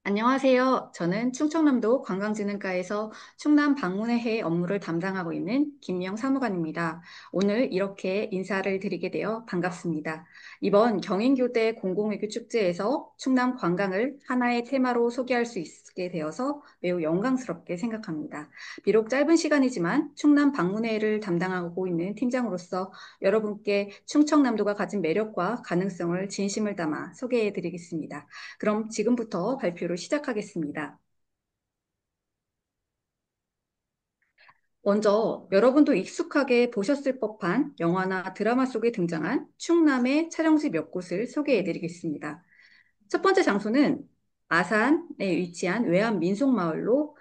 안녕하세요. 저는 충청남도 관광진흥과에서 충남 방문의 해 업무를 담당하고 있는 김명 사무관입니다. 오늘 이렇게 인사를 드리게 되어 반갑습니다. 이번 경인교대 공공외교 축제에서 충남 관광을 하나의 테마로 소개할 수 있게 되어서 매우 영광스럽게 생각합니다. 비록 짧은 시간이지만 충남 방문의 해를 담당하고 있는 팀장으로서 여러분께 충청남도가 가진 매력과 가능성을 진심을 담아 소개해 드리겠습니다. 그럼 지금부터 발표를 시작하겠습니다. 먼저 여러분도 익숙하게 보셨을 법한 영화나 드라마 속에 등장한 충남의 촬영지 몇 곳을 소개해 드리겠습니다. 첫 번째 장소는 아산에 위치한 외암 민속마을로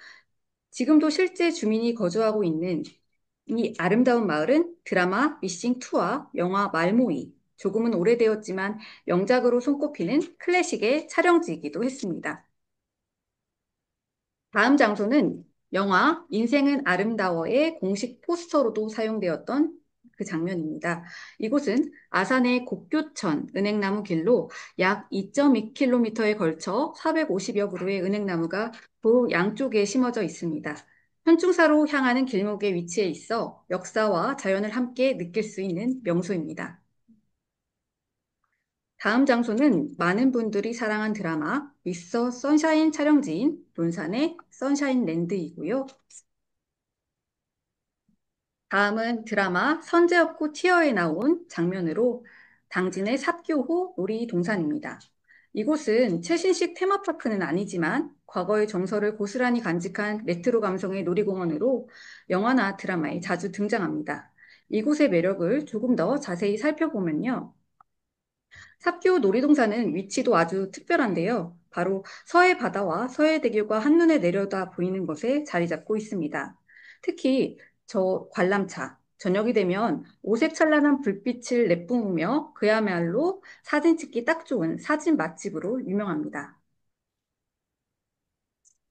지금도 실제 주민이 거주하고 있는 이 아름다운 마을은 드라마 미싱2와 영화 말모이, 조금은 오래되었지만 명작으로 손꼽히는 클래식의 촬영지이기도 했습니다. 다음 장소는 영화 인생은 아름다워의 공식 포스터로도 사용되었던 그 장면입니다. 이곳은 아산의 곡교천 은행나무 길로 약 2.2km에 걸쳐 450여 그루의 은행나무가 도 양쪽에 심어져 있습니다. 현충사로 향하는 길목에 위치해 있어 역사와 자연을 함께 느낄 수 있는 명소입니다. 다음 장소는 많은 분들이 사랑한 드라마 미스터 선샤인 촬영지인 논산의 선샤인랜드이고요. 다음은 드라마 선제업고 티어에 나온 장면으로 당진의 삽교호 놀이동산입니다. 이곳은 최신식 테마파크는 아니지만 과거의 정서를 고스란히 간직한 레트로 감성의 놀이공원으로 영화나 드라마에 자주 등장합니다. 이곳의 매력을 조금 더 자세히 살펴보면요. 삽교 놀이동산은 위치도 아주 특별한데요. 바로 서해 바다와 서해대교가 한눈에 내려다 보이는 곳에 자리 잡고 있습니다. 특히 저 관람차, 저녁이 되면 오색찬란한 불빛을 내뿜으며 그야말로 사진 찍기 딱 좋은 사진 맛집으로 유명합니다.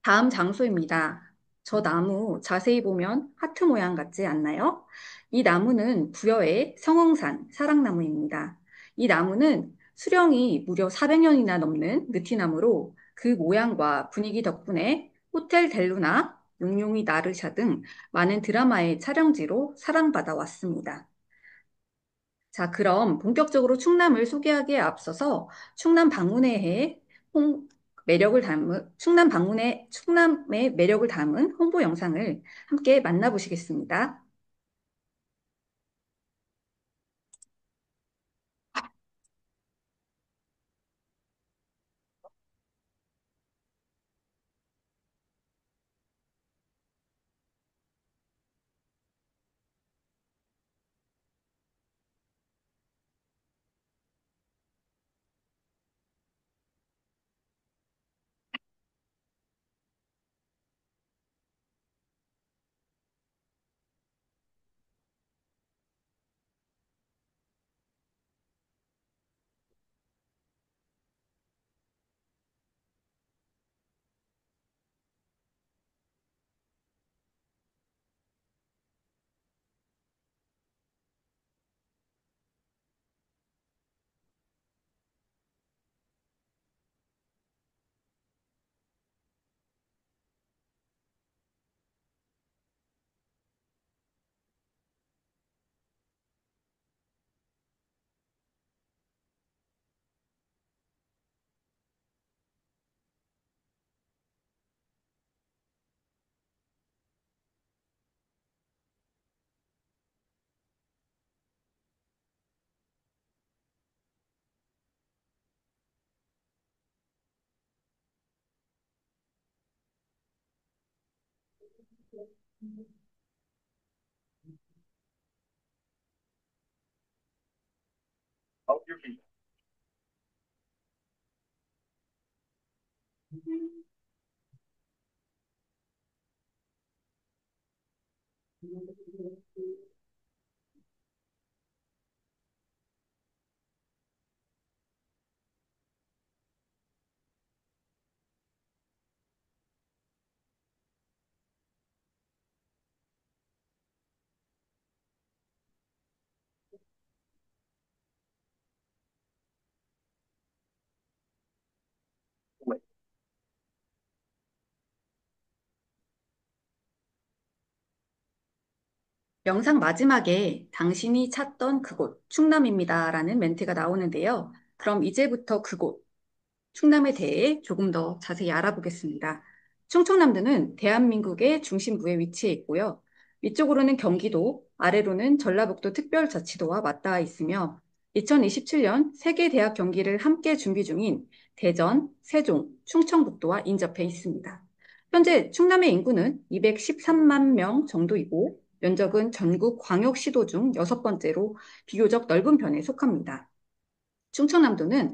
다음 장소입니다. 저 나무 자세히 보면 하트 모양 같지 않나요? 이 나무는 부여의 성흥산 사랑나무입니다. 이 나무는 수령이 무려 400년이나 넘는 느티나무로 그 모양과 분위기 덕분에 호텔 델루나 용용이 나르샤 등 많은 드라마의 촬영지로 사랑받아 왔습니다. 자, 그럼 본격적으로 충남을 소개하기에 앞서서 충남 방문회의 매력을 담은 충남의 매력을 담은 홍보 영상을 함께 만나보시겠습니다. 영상 마지막에 당신이 찾던 그곳, 충남입니다라는 멘트가 나오는데요. 그럼 이제부터 그곳, 충남에 대해 조금 더 자세히 알아보겠습니다. 충청남도는 대한민국의 중심부에 위치해 있고요. 위쪽으로는 경기도, 아래로는 전라북도 특별자치도와 맞닿아 있으며 2027년 세계대학 경기를 함께 준비 중인 대전, 세종, 충청북도와 인접해 있습니다. 현재 충남의 인구는 213만 명 정도이고 면적은 전국 광역시도 중 여섯 번째로 비교적 넓은 편에 속합니다. 충청남도는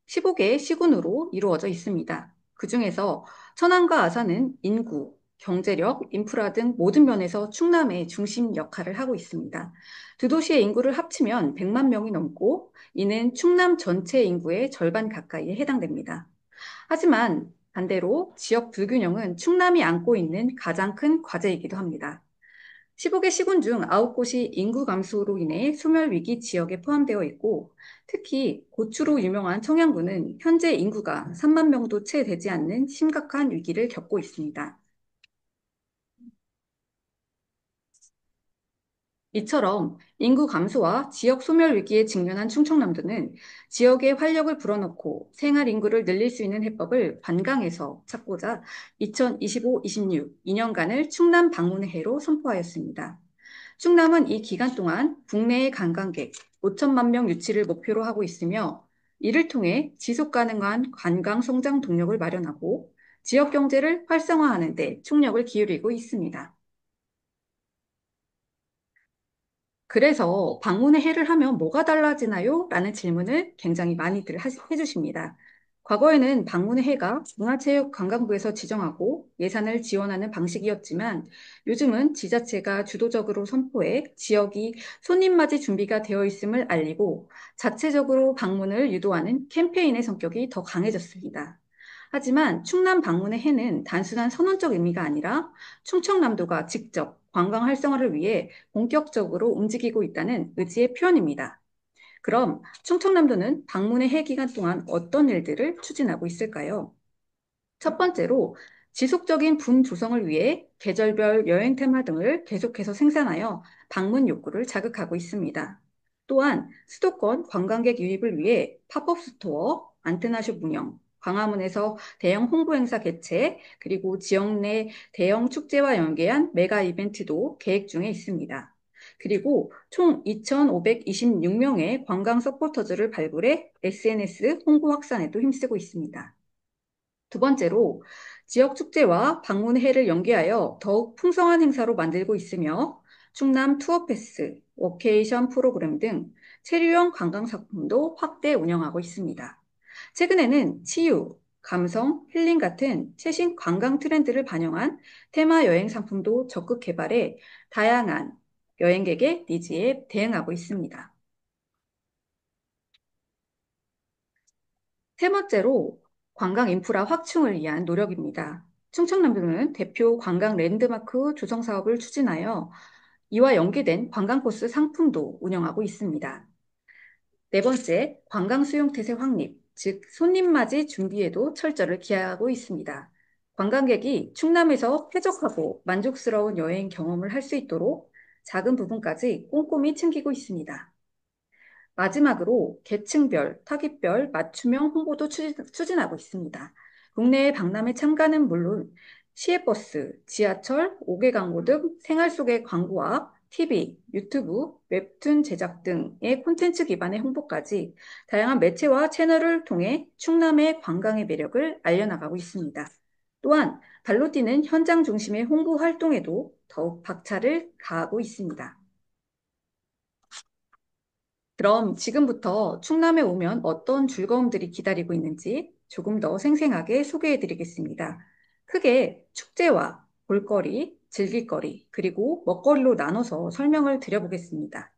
15개의 시군으로 이루어져 있습니다. 그중에서 천안과 아산은 인구, 경제력, 인프라 등 모든 면에서 충남의 중심 역할을 하고 있습니다. 두 도시의 인구를 합치면 100만 명이 넘고 이는 충남 전체 인구의 절반 가까이에 해당됩니다. 하지만 반대로 지역 불균형은 충남이 안고 있는 가장 큰 과제이기도 합니다. 15개 시군 중 9곳이 인구 감소로 인해 소멸위기 지역에 포함되어 있고 특히 고추로 유명한 청양군은 현재 인구가 3만 명도 채 되지 않는 심각한 위기를 겪고 있습니다. 이처럼 인구 감소와 지역 소멸 위기에 직면한 충청남도는 지역의 활력을 불어넣고 생활 인구를 늘릴 수 있는 해법을 관광에서 찾고자 2025-26 2년간을 충남 방문의 해로 선포하였습니다. 충남은 이 기간 동안 국내의 관광객 5천만 명 유치를 목표로 하고 있으며 이를 통해 지속 가능한 관광 성장 동력을 마련하고 지역 경제를 활성화하는 데 총력을 기울이고 있습니다. 그래서 방문의 해를 하면 뭐가 달라지나요? 라는 질문을 굉장히 많이들 해주십니다. 과거에는 방문의 해가 문화체육관광부에서 지정하고 예산을 지원하는 방식이었지만 요즘은 지자체가 주도적으로 선포해 지역이 손님맞이 준비가 되어 있음을 알리고 자체적으로 방문을 유도하는 캠페인의 성격이 더 강해졌습니다. 하지만 충남 방문의 해는 단순한 선언적 의미가 아니라 충청남도가 직접 관광 활성화를 위해 본격적으로 움직이고 있다는 의지의 표현입니다. 그럼 충청남도는 방문의 해 기간 동안 어떤 일들을 추진하고 있을까요? 첫 번째로 지속적인 분 조성을 위해 계절별 여행 테마 등을 계속해서 생산하여 방문 욕구를 자극하고 있습니다. 또한 수도권 관광객 유입을 위해 팝업 스토어, 안테나숍 운영, 광화문에서 대형 홍보 행사 개최, 그리고 지역 내 대형 축제와 연계한 메가 이벤트도 계획 중에 있습니다. 그리고 총 2,526명의 관광 서포터즈를 발굴해 SNS 홍보 확산에도 힘쓰고 있습니다. 두 번째로 지역 축제와 방문회를 연계하여 더욱 풍성한 행사로 만들고 있으며 충남 투어 패스, 워케이션 프로그램 등 체류형 관광 상품도 확대 운영하고 있습니다. 최근에는 치유, 감성, 힐링 같은 최신 관광 트렌드를 반영한 테마 여행 상품도 적극 개발해 다양한 여행객의 니즈에 대응하고 있습니다. 세 번째로 관광 인프라 확충을 위한 노력입니다. 충청남도는 대표 관광 랜드마크 조성 사업을 추진하여 이와 연계된 관광 코스 상품도 운영하고 있습니다. 네 번째, 관광 수용 태세 확립, 즉 손님 맞이 준비에도 철저를 기하고 있습니다. 관광객이 충남에서 쾌적하고 만족스러운 여행 경험을 할 수 있도록 작은 부분까지 꼼꼼히 챙기고 있습니다. 마지막으로 계층별, 타깃별 맞춤형 홍보도 추진하고 있습니다. 국내의 박람회 참가는 물론 시외버스, 지하철, 5개 광고 등 생활 속의 광고와 TV, 유튜브, 웹툰 제작 등의 콘텐츠 기반의 홍보까지 다양한 매체와 채널을 통해 충남의 관광의 매력을 알려나가고 있습니다. 또한 발로 뛰는 현장 중심의 홍보 활동에도 더욱 박차를 가하고 있습니다. 그럼 지금부터 충남에 오면 어떤 즐거움들이 기다리고 있는지 조금 더 생생하게 소개해 드리겠습니다. 크게 축제와 볼거리, 즐길거리, 그리고 먹거리로 나눠서 설명을 드려보겠습니다.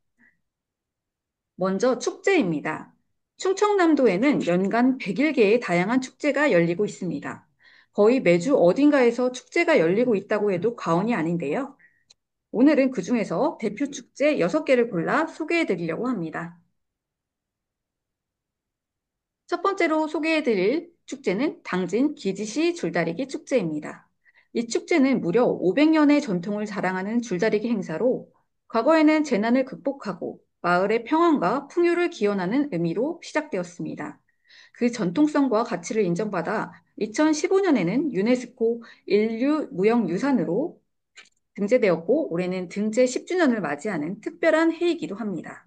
먼저 축제입니다. 충청남도에는 연간 100일 개의 다양한 축제가 열리고 있습니다. 거의 매주 어딘가에서 축제가 열리고 있다고 해도 과언이 아닌데요. 오늘은 그중에서 대표 축제 6개를 골라 소개해 드리려고 합니다. 첫 번째로 소개해드릴 축제는 당진 기지시 줄다리기 축제입니다. 이 축제는 무려 500년의 전통을 자랑하는 줄다리기 행사로 과거에는 재난을 극복하고 마을의 평안과 풍요를 기원하는 의미로 시작되었습니다. 그 전통성과 가치를 인정받아 2015년에는 유네스코 인류무형유산으로 등재되었고 올해는 등재 10주년을 맞이하는 특별한 해이기도 합니다.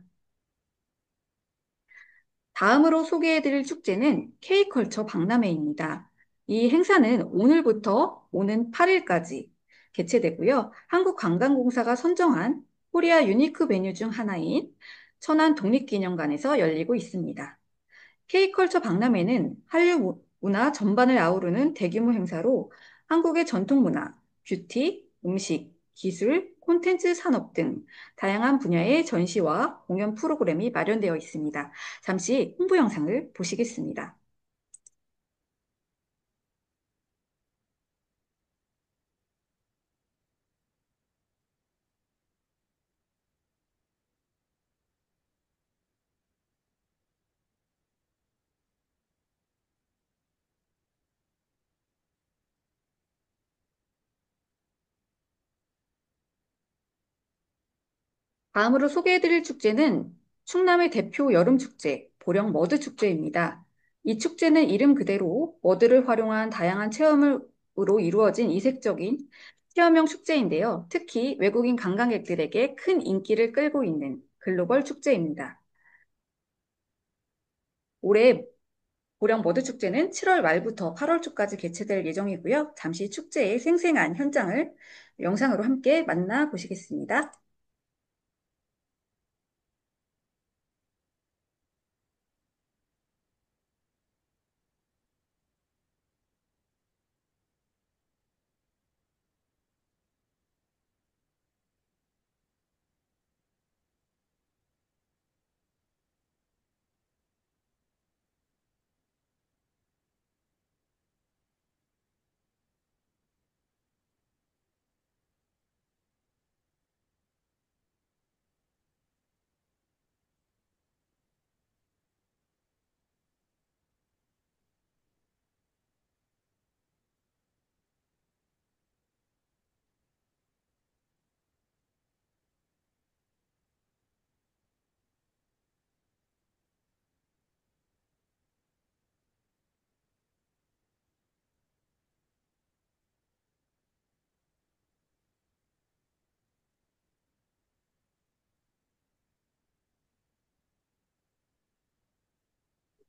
다음으로 소개해드릴 축제는 K컬처 박람회입니다. 이 행사는 오늘부터 오는 8일까지 개최되고요. 한국관광공사가 선정한 코리아 유니크 베뉴 중 하나인 천안 독립기념관에서 열리고 있습니다. K컬처 박람회는 한류 문화 전반을 아우르는 대규모 행사로 한국의 전통문화, 뷰티, 음식, 기술, 콘텐츠 산업 등 다양한 분야의 전시와 공연 프로그램이 마련되어 있습니다. 잠시 홍보 영상을 보시겠습니다. 다음으로 소개해드릴 축제는 충남의 대표 여름축제, 보령 머드축제입니다. 이 축제는 이름 그대로 머드를 활용한 다양한 체험으로 이루어진 이색적인 체험형 축제인데요. 특히 외국인 관광객들에게 큰 인기를 끌고 있는 글로벌 축제입니다. 올해 보령 머드축제는 7월 말부터 8월 초까지 개최될 예정이고요. 잠시 축제의 생생한 현장을 영상으로 함께 만나보시겠습니다.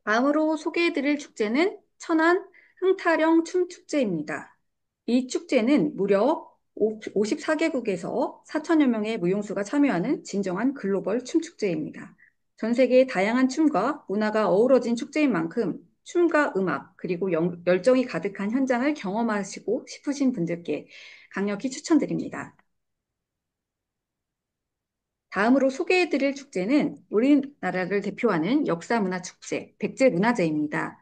다음으로 소개해드릴 축제는 천안 흥타령 춤축제입니다. 이 축제는 무려 54개국에서 4천여 명의 무용수가 참여하는 진정한 글로벌 춤축제입니다. 전 세계의 다양한 춤과 문화가 어우러진 축제인 만큼 춤과 음악, 그리고 열정이 가득한 현장을 경험하시고 싶으신 분들께 강력히 추천드립니다. 다음으로 소개해드릴 축제는 우리나라를 대표하는 역사문화축제, 백제문화제입니다.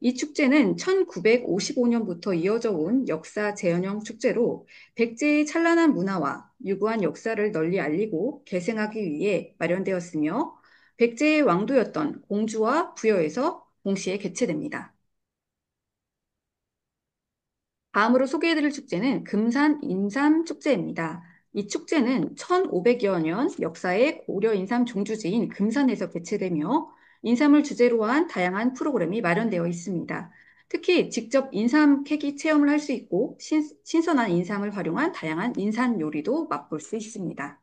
이 축제는 1955년부터 이어져 온 역사 재현형 축제로 백제의 찬란한 문화와 유구한 역사를 널리 알리고 계승하기 위해 마련되었으며 백제의 왕도였던 공주와 부여에서 동시에 개최됩니다. 다음으로 소개해드릴 축제는 금산 인삼 축제입니다. 이 축제는 1500여 년 역사의 고려 인삼 종주지인 금산에서 개최되며 인삼을 주제로 한 다양한 프로그램이 마련되어 있습니다. 특히 직접 인삼 캐기 체험을 할 수 있고 신선한 인삼을 활용한 다양한 인삼 요리도 맛볼 수 있습니다.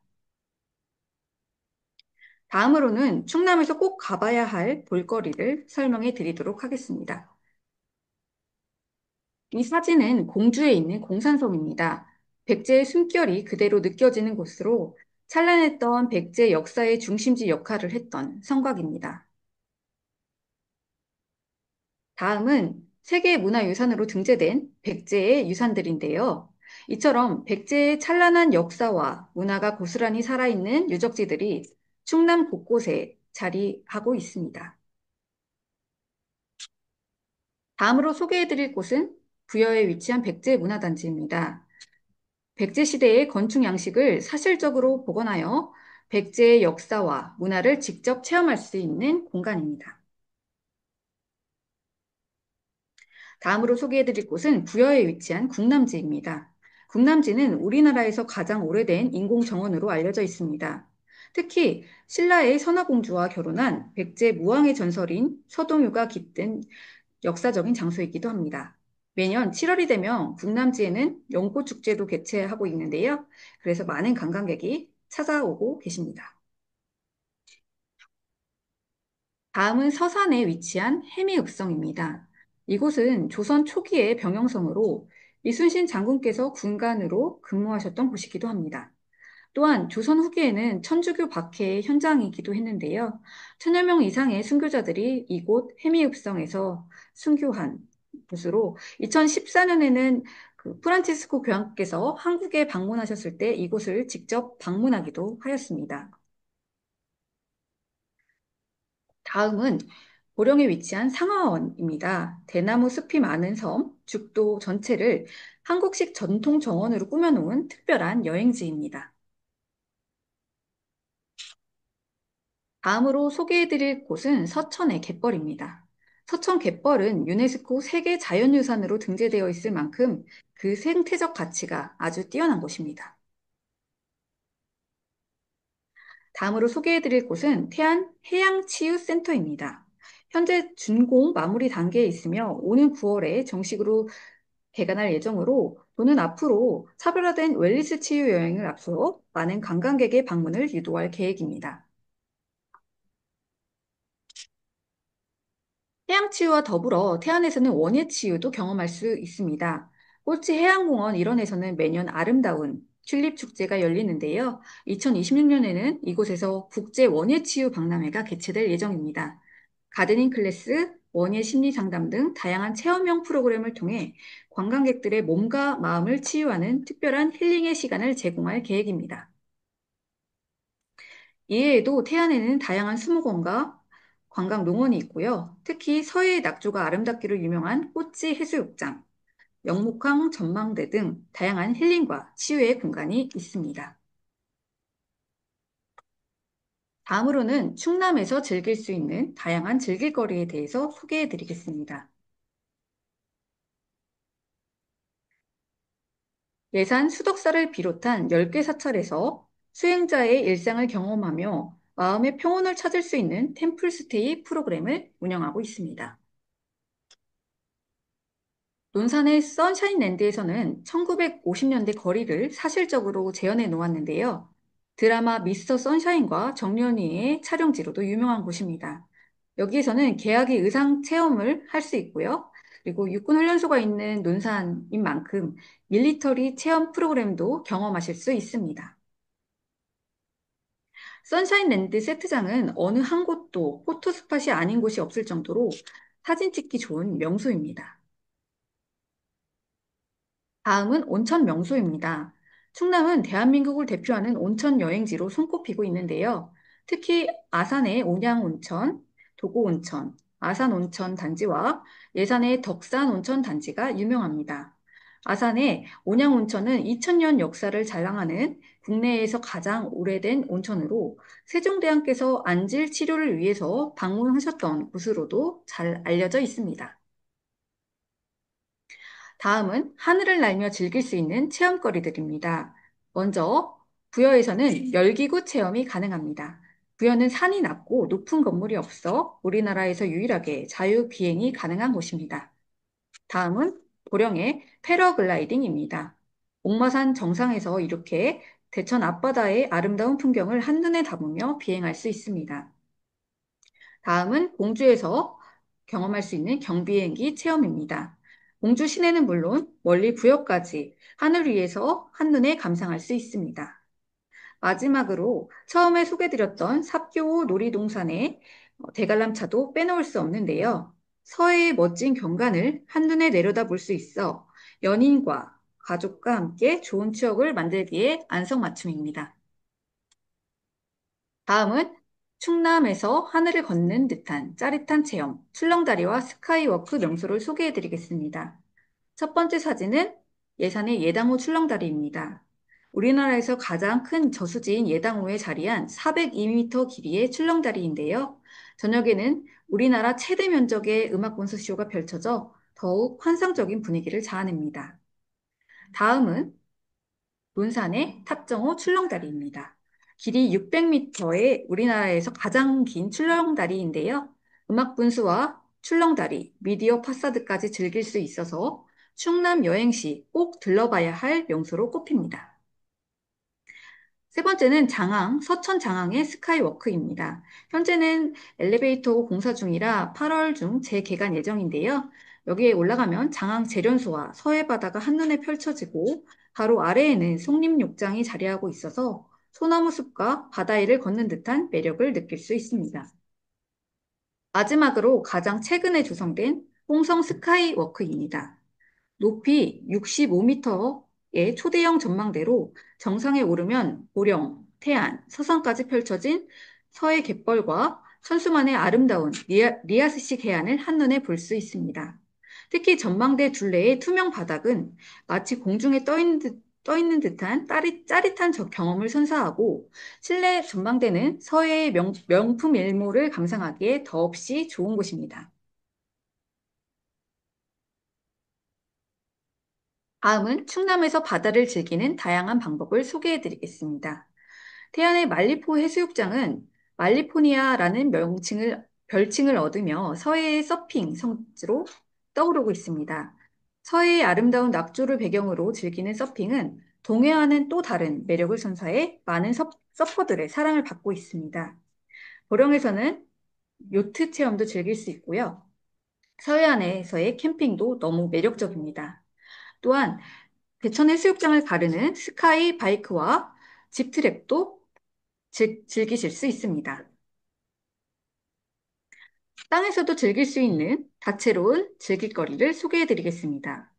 다음으로는 충남에서 꼭 가봐야 할 볼거리를 설명해 드리도록 하겠습니다. 이 사진은 공주에 있는 공산성입니다. 백제의 숨결이 그대로 느껴지는 곳으로 찬란했던 백제 역사의 중심지 역할을 했던 성곽입니다. 다음은 세계문화유산으로 등재된 백제의 유산들인데요. 이처럼 백제의 찬란한 역사와 문화가 고스란히 살아있는 유적지들이 충남 곳곳에 자리하고 있습니다. 다음으로 소개해드릴 곳은 부여에 위치한 백제문화단지입니다. 백제 시대의 건축 양식을 사실적으로 복원하여 백제의 역사와 문화를 직접 체험할 수 있는 공간입니다. 다음으로 소개해드릴 곳은 부여에 위치한 국남지입니다. 국남지는 우리나라에서 가장 오래된 인공정원으로 알려져 있습니다. 특히 신라의 선화공주와 결혼한 백제 무왕의 전설인 서동유가 깃든 역사적인 장소이기도 합니다. 매년 7월이 되면 국남지에는 연꽃축제도 개최하고 있는데요. 그래서 많은 관광객이 찾아오고 계십니다. 다음은 서산에 위치한 해미읍성입니다. 이곳은 조선 초기의 병영성으로 이순신 장군께서 군관으로 근무하셨던 곳이기도 합니다. 또한 조선 후기에는 천주교 박해의 현장이기도 했는데요. 천여 명 이상의 순교자들이 이곳 해미읍성에서 순교한 곳으로 2014년에는 그 프란치스코 교황께서 한국에 방문하셨을 때 이곳을 직접 방문하기도 하였습니다. 다음은 고령에 위치한 상하원입니다. 대나무 숲이 많은 섬, 죽도 전체를 한국식 전통 정원으로 꾸며놓은 특별한 여행지입니다. 다음으로 소개해드릴 곳은 서천의 갯벌입니다. 서천 갯벌은 유네스코 세계 자연유산으로 등재되어 있을 만큼 그 생태적 가치가 아주 뛰어난 곳입니다. 다음으로 소개해드릴 곳은 태안 해양치유센터입니다. 현재 준공 마무리 단계에 있으며 오는 9월에 정식으로 개관할 예정으로 또는 앞으로 차별화된 웰니스 치유 여행을 앞서 많은 관광객의 방문을 유도할 계획입니다. 해양치유와 더불어 태안에서는 원예치유도 경험할 수 있습니다. 꼴찌 해양공원 일원에서는 매년 아름다운 튤립 축제가 열리는데요. 2026년에는 이곳에서 국제 원예치유 박람회가 개최될 예정입니다. 가드닝 클래스, 원예 심리 상담 등 다양한 체험형 프로그램을 통해 관광객들의 몸과 마음을 치유하는 특별한 힐링의 시간을 제공할 계획입니다. 이외에도 태안에는 다양한 수목원과 관광 농원이 있고요. 특히 서해의 낙조가 아름답기로 유명한 꽃지 해수욕장, 영목항 전망대 등 다양한 힐링과 치유의 공간이 있습니다. 다음으로는 충남에서 즐길 수 있는 다양한 즐길거리에 대해서 소개해 드리겠습니다. 예산 수덕사를 비롯한 10개 사찰에서 수행자의 일상을 경험하며 마음의 평온을 찾을 수 있는 템플스테이 프로그램을 운영하고 있습니다. 논산의 선샤인랜드에서는 1950년대 거리를 사실적으로 재현해 놓았는데요. 드라마 미스터 선샤인과 정연이의 촬영지로도 유명한 곳입니다. 여기에서는 계약의 의상 체험을 할 수 있고요. 그리고 육군 훈련소가 있는 논산인 만큼 밀리터리 체험 프로그램도 경험하실 수 있습니다. 선샤인랜드 세트장은 어느 한 곳도 포토스팟이 아닌 곳이 없을 정도로 사진 찍기 좋은 명소입니다. 다음은 온천 명소입니다. 충남은 대한민국을 대표하는 온천 여행지로 손꼽히고 있는데요. 특히 아산의 온양온천, 도고온천, 아산온천 단지와 예산의 덕산온천 단지가 유명합니다. 아산의 온양온천은 2000년 역사를 자랑하는 국내에서 가장 오래된 온천으로 세종대왕께서 안질 치료를 위해서 방문하셨던 곳으로도 잘 알려져 있습니다. 다음은 하늘을 날며 즐길 수 있는 체험거리들입니다. 먼저 부여에서는 열기구 체험이 가능합니다. 부여는 산이 낮고 높은 건물이 없어 우리나라에서 유일하게 자유 비행이 가능한 곳입니다. 다음은 보령의 패러글라이딩입니다. 옥마산 정상에서 이렇게 대천 앞바다의 아름다운 풍경을 한눈에 담으며 비행할 수 있습니다. 다음은 공주에서 경험할 수 있는 경비행기 체험입니다. 공주 시내는 물론 멀리 부여까지 하늘 위에서 한눈에 감상할 수 있습니다. 마지막으로 처음에 소개드렸던 삽교호 놀이동산의 대관람차도 빼놓을 수 없는데요. 서해의 멋진 경관을 한눈에 내려다볼 수 있어 연인과 가족과 함께 좋은 추억을 만들기에 안성맞춤입니다. 다음은 충남에서 하늘을 걷는 듯한 짜릿한 체험, 출렁다리와 스카이워크 명소를 소개해 드리겠습니다. 첫 번째 사진은 예산의 예당호 출렁다리입니다. 우리나라에서 가장 큰 저수지인 예당호에 자리한 402m 길이의 출렁다리인데요. 저녁에는 우리나라 최대 면적의 음악 콘서트쇼가 펼쳐져 더욱 환상적인 분위기를 자아냅니다. 다음은 논산의 탑정호 출렁다리입니다. 길이 600m의 우리나라에서 가장 긴 출렁다리인데요. 음악 분수와 출렁다리, 미디어 파사드까지 즐길 수 있어서 충남 여행 시 꼭 들러봐야 할 명소로 꼽힙니다. 세 번째는 장항, 서천 장항의 스카이워크입니다. 현재는 엘리베이터 공사 중이라 8월 중 재개관 예정인데요. 여기에 올라가면 장항 재련소와 서해 바다가 한눈에 펼쳐지고 바로 아래에는 송림욕장이 자리하고 있어서 소나무 숲과 바다 위를 걷는 듯한 매력을 느낄 수 있습니다. 마지막으로 가장 최근에 조성된 홍성 스카이워크입니다. 높이 65m의 초대형 전망대로 정상에 오르면 보령, 태안, 서산까지 펼쳐진 서해 갯벌과 천수만의 아름다운 리아스식 해안을 한눈에 볼 수 있습니다. 특히 전망대 둘레의 투명 바닥은 마치 공중에 떠 있는 듯한 짜릿한 경험을 선사하고 실내 전망대는 서해의 명품 일몰을 감상하기에 더없이 좋은 곳입니다. 다음은 충남에서 바다를 즐기는 다양한 방법을 소개해 드리겠습니다. 태안의 말리포 해수욕장은 말리포니아라는 별칭을 얻으며 서해의 서핑 성지로 떠오르고 있습니다. 서해의 아름다운 낙조를 배경으로 즐기는 서핑은 동해와는 또 다른 매력을 선사해 많은 서퍼들의 사랑을 받고 있습니다. 보령에서는 요트 체험도 즐길 수 있고요. 서해안에서의 캠핑도 너무 매력적입니다. 또한 대천 해수욕장을 가르는 스카이 바이크와 집트랙도 즐기실 수 있습니다. 땅에서도 즐길 수 있는 다채로운 즐길거리를 소개해 드리겠습니다.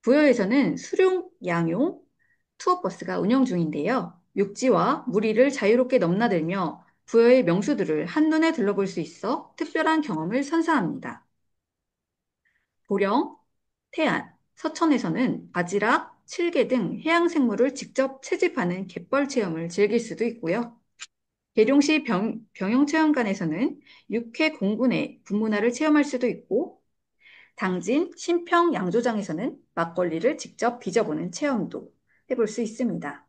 부여에서는 수륙 양용 투어버스가 운영 중인데요. 육지와 물 위를 자유롭게 넘나들며 부여의 명소들을 한눈에 둘러볼 수 있어 특별한 경험을 선사합니다. 보령, 태안, 서천에서는 바지락, 칠개 등 해양생물을 직접 채집하는 갯벌 체험을 즐길 수도 있고요. 계룡시 병영체험관에서는 육해 공군의 군문화를 체험할 수도 있고, 당진 신평 양조장에서는 막걸리를 직접 빚어보는 체험도 해볼 수 있습니다.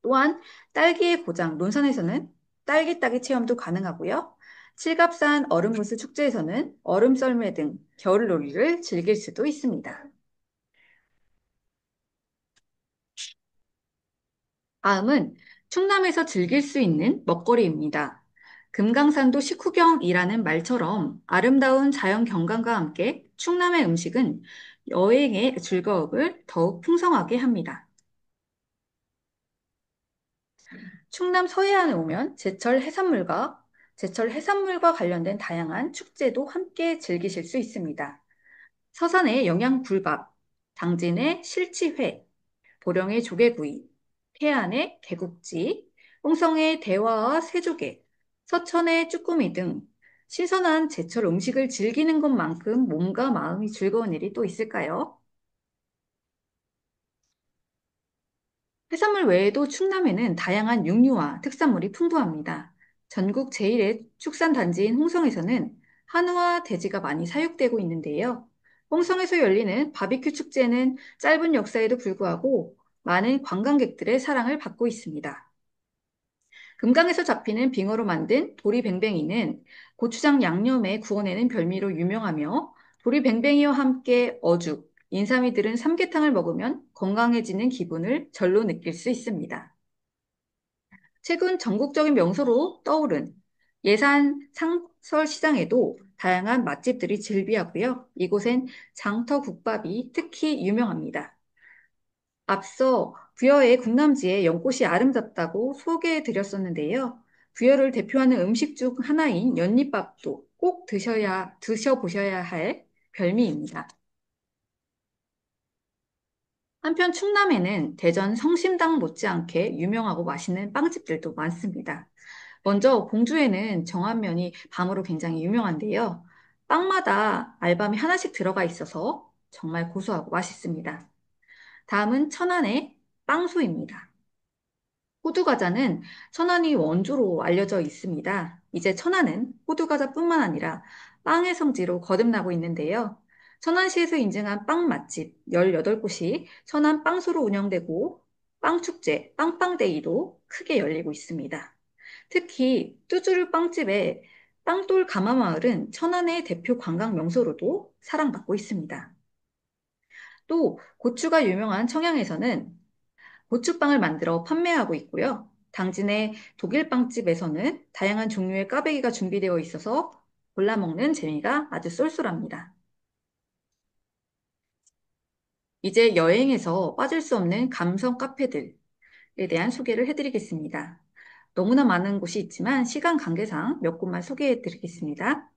또한 딸기의 고장 논산에서는 딸기 따기 체험도 가능하고요. 칠갑산 얼음분수 축제에서는 얼음 썰매 등 겨울놀이를 즐길 수도 있습니다. 다음은 충남에서 즐길 수 있는 먹거리입니다. 금강산도 식후경이라는 말처럼 아름다운 자연 경관과 함께 충남의 음식은 여행의 즐거움을 더욱 풍성하게 합니다. 충남 서해안에 오면 제철 해산물과 관련된 다양한 축제도 함께 즐기실 수 있습니다. 서산의 영양굴밥, 당진의 실치회, 보령의 조개구이, 태안의 개국지, 홍성의 대화와 새조개, 서천의 쭈꾸미 등 신선한 제철 음식을 즐기는 것만큼 몸과 마음이 즐거운 일이 또 있을까요? 해산물 외에도 충남에는 다양한 육류와 특산물이 풍부합니다. 전국 제1의 축산단지인 홍성에서는 한우와 돼지가 많이 사육되고 있는데요. 홍성에서 열리는 바비큐 축제는 짧은 역사에도 불구하고 많은 관광객들의 사랑을 받고 있습니다. 금강에서 잡히는 빙어로 만든 도리뱅뱅이는 고추장 양념에 구워내는 별미로 유명하며 도리뱅뱅이와 함께 어죽, 인삼이 들은 삼계탕을 먹으면 건강해지는 기분을 절로 느낄 수 있습니다. 최근 전국적인 명소로 떠오른 예산 상설시장에도 다양한 맛집들이 즐비하고요. 이곳엔 장터국밥이 특히 유명합니다. 앞서 부여의 군남지의 연꽃이 아름답다고 소개해 드렸었는데요. 부여를 대표하는 음식 중 하나인 연잎밥도 꼭 드셔보셔야 할 별미입니다. 한편 충남에는 대전 성심당 못지않게 유명하고 맛있는 빵집들도 많습니다. 먼저 공주에는 정안면이 밤으로 굉장히 유명한데요. 빵마다 알밤이 하나씩 들어가 있어서 정말 고소하고 맛있습니다. 다음은 천안의 빵소입니다. 호두과자는 천안이 원조로 알려져 있습니다. 이제 천안은 호두과자뿐만 아니라 빵의 성지로 거듭나고 있는데요. 천안시에서 인증한 빵 맛집 18곳이 천안 빵소로 운영되고 빵축제, 빵빵데이도 크게 열리고 있습니다. 특히 뚜주루 빵집의 빵돌 가마마을은 천안의 대표 관광 명소로도 사랑받고 있습니다. 또 고추가 유명한 청양에서는 고추빵을 만들어 판매하고 있고요. 당진의 독일 빵집에서는 다양한 종류의 꽈배기가 준비되어 있어서 골라 먹는 재미가 아주 쏠쏠합니다. 이제 여행에서 빠질 수 없는 감성 카페들에 대한 소개를 해드리겠습니다. 너무나 많은 곳이 있지만 시간 관계상 몇 곳만 소개해드리겠습니다.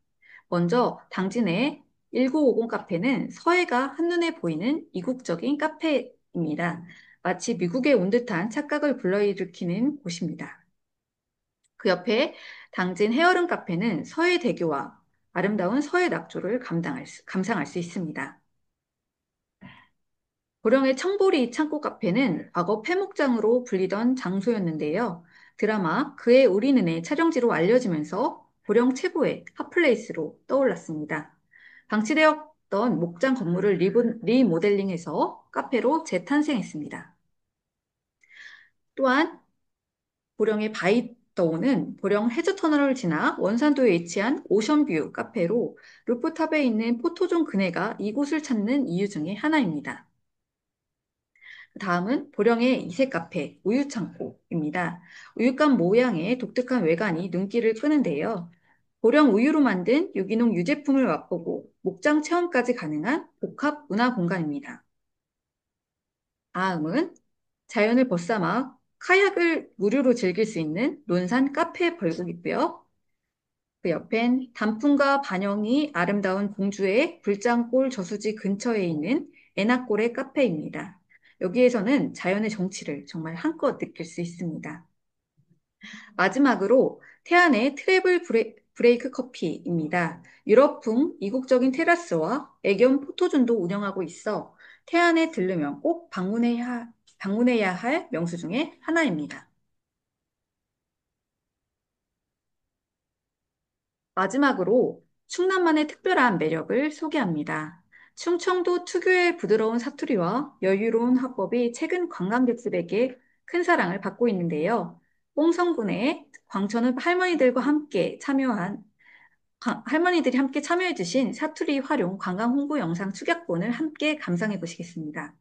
먼저 당진의 1950 카페는 서해가 한눈에 보이는 이국적인 카페입니다. 마치 미국에 온 듯한 착각을 불러일으키는 곳입니다. 그 옆에 당진 해얼음 카페는 서해대교와 아름다운 서해 낙조를 감상할 수 있습니다. 고령의 청보리 창고 카페는 과거 폐목장으로 불리던 장소였는데요. 드라마 그의 우리 눈의 촬영지로 알려지면서 고령 최고의 핫플레이스로 떠올랐습니다. 방치되었던 목장 건물을 리모델링해서 카페로 재탄생했습니다. 또한 보령의 바이더우는 보령 해저터널을 지나 원산도에 위치한 오션뷰 카페로 루프탑에 있는 포토존 그네가 이곳을 찾는 이유 중에 하나입니다. 다음은 보령의 이색 카페 우유창고입니다. 우유감 모양의 독특한 외관이 눈길을 끄는데요. 보령 우유로 만든 유기농 유제품을 맛보고 목장 체험까지 가능한 복합 문화 공간입니다. 다음은 자연을 벗삼아 카약을 무료로 즐길 수 있는 논산 카페 벌국이고요. 그 옆엔 단풍과 반영이 아름다운 공주의 불장골 저수지 근처에 있는 애나골의 카페입니다. 여기에서는 자연의 정취를 정말 한껏 느낄 수 있습니다. 마지막으로 태안의 브레이크 커피입니다. 유럽풍 이국적인 테라스와 애견 포토존도 운영하고 있어 태안에 들르면 꼭 방문해야 할 명소 중에 하나입니다. 마지막으로 충남만의 특별한 매력을 소개합니다. 충청도 특유의 부드러운 사투리와 여유로운 화법이 최근 관광객들에게 큰 사랑을 받고 있는데요. 홍성군의 광천읍 할머니들이 함께 참여해주신 사투리 활용 관광 홍보 영상 축약본을 함께 감상해 보시겠습니다.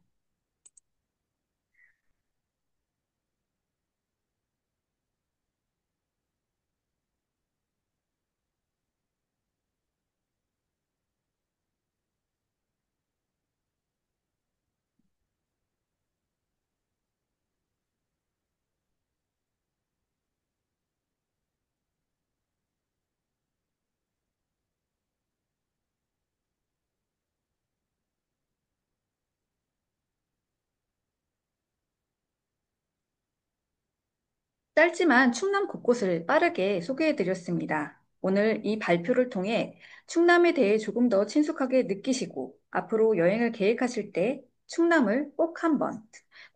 짧지만 충남 곳곳을 빠르게 소개해드렸습니다. 오늘 이 발표를 통해 충남에 대해 조금 더 친숙하게 느끼시고 앞으로 여행을 계획하실 때 충남을 꼭 한번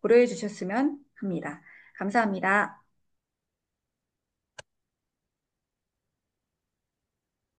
고려해 주셨으면 합니다. 감사합니다.